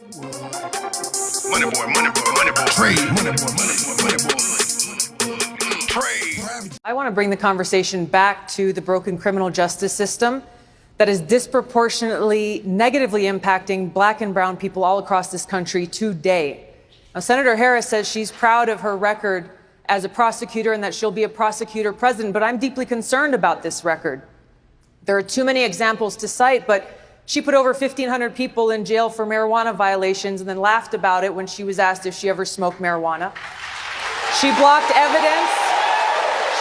MoneyBoy. Trade. MoneyBoy. Trade. I want to bring the conversation back to the broken criminal justice system that is disproportionately negatively impacting black and brown people all across this country today. Now, Senator Harris says she's proud of her record as a prosecutor and that she'll be a prosecutor president, but I'm deeply concerned about this record. There are too many examples to cite, but she put over 1,500 people in jail for marijuana violations and then laughed about it when she was asked if she ever smoked marijuana. She blocked evidence.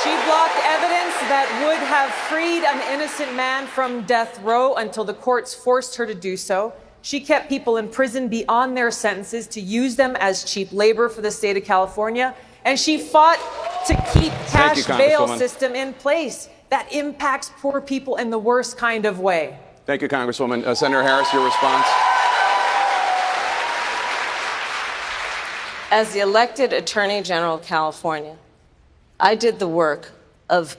She blocked evidence that would have freed an innocent man from death row until the courts forced her to do so. She kept people in prison beyond their sentences to use them as cheap labor for the state of California. And she fought to keep cash bail system in place that impacts poor people in the worst kind of way. Thank you, Congresswoman. Senator Harris, your response. As the elected Attorney General of California, I did the work of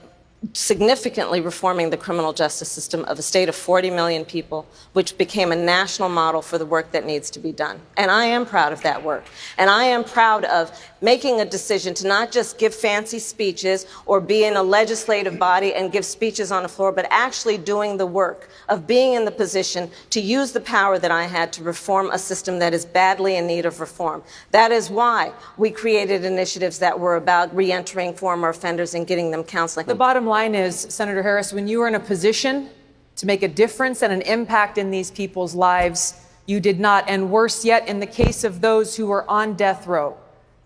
significantly reforming the criminal justice system of a state of 40 million people, which became a national model for the work that needs to be done. And I am proud of that work. And I am proud of making a decision to not just give fancy speeches or be in a legislative body and give speeches on the floor, but actually doing the work of being in the position to use the power that I had to reform a system that is badly in need of reform. That is why we created initiatives that were about reentering former offenders and getting them counseling. The bottom line is, Senator Harris, when you were in a position to make a difference and an impact in these people's lives, you did not. And worse yet, in the case of those who were on death row,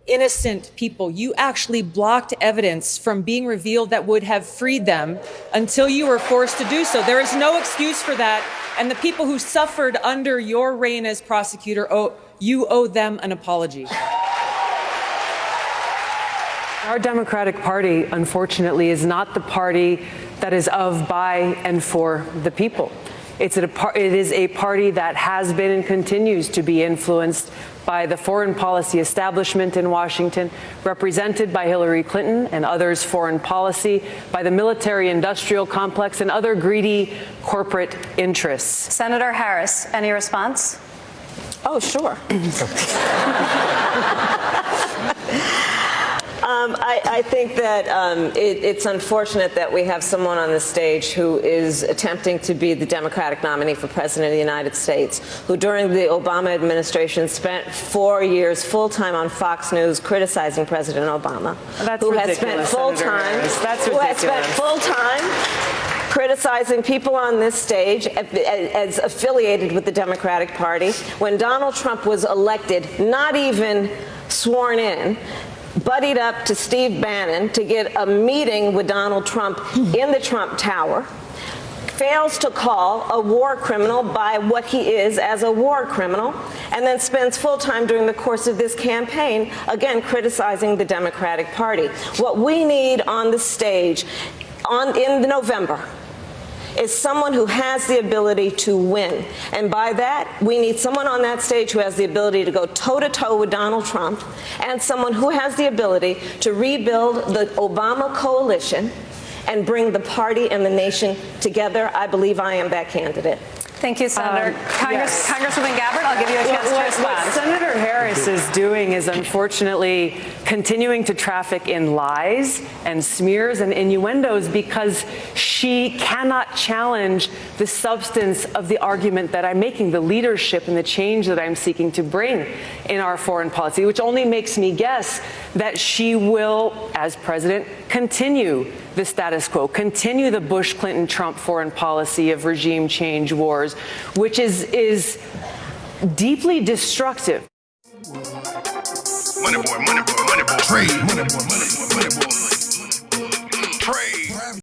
innocent people, you actually blocked evidence from being revealed that would have freed them until you were forced to do so. There is no excuse for that. And the people who suffered under your reign as prosecutor, you owe them an apology. Our Democratic Party, unfortunately, is not the party that is of, by, and for the people. It is a party that has been and continues to be influenced by the foreign policy establishment in Washington, represented by Hillary Clinton and others' foreign policy, by the military-industrial complex and other greedy corporate interests. Senator Harris, any response? Oh, sure. I think that it's unfortunate that we have someone on the stage who is attempting to be the Democratic nominee for President of the United States, who during the Obama administration spent 4 years full-time on Fox News criticizing President Obama. That's who ridiculous, has spent full-time, who has spent full-time criticizing people on this stage as affiliated with the Democratic Party. When Donald Trump was elected, not even sworn in, buddied up to Steve Bannon to get a meeting with Donald Trump in the Trump Tower, fails to call a war criminal by what he is as a war criminal, and then spends full time during the course of this campaign, again, criticizing the Democratic Party. What we need on the stage in November is someone who has the ability to win. And by that, we need someone on that stage who has the ability to go toe-to-toe with Donald Trump, and someone who has the ability to rebuild the Obama coalition and bring the party and the nation together. I believe I am that candidate. Thank you, Senator. Yes. Congresswoman Gabbard, I'll give you a chance to respond. What Senator Harris is doing is unfortunately continuing to traffic in lies and smears and innuendos because she cannot challenge the substance of the argument that I'm making, the leadership and the change that I'm seeking to bring in our foreign policy, which only makes me guess that she will, as president, continue the status quo, continue the Bush-Clinton-Trump foreign policy of regime change wars, which is deeply destructive. MoneyBoy. Trade. MoneyBoy.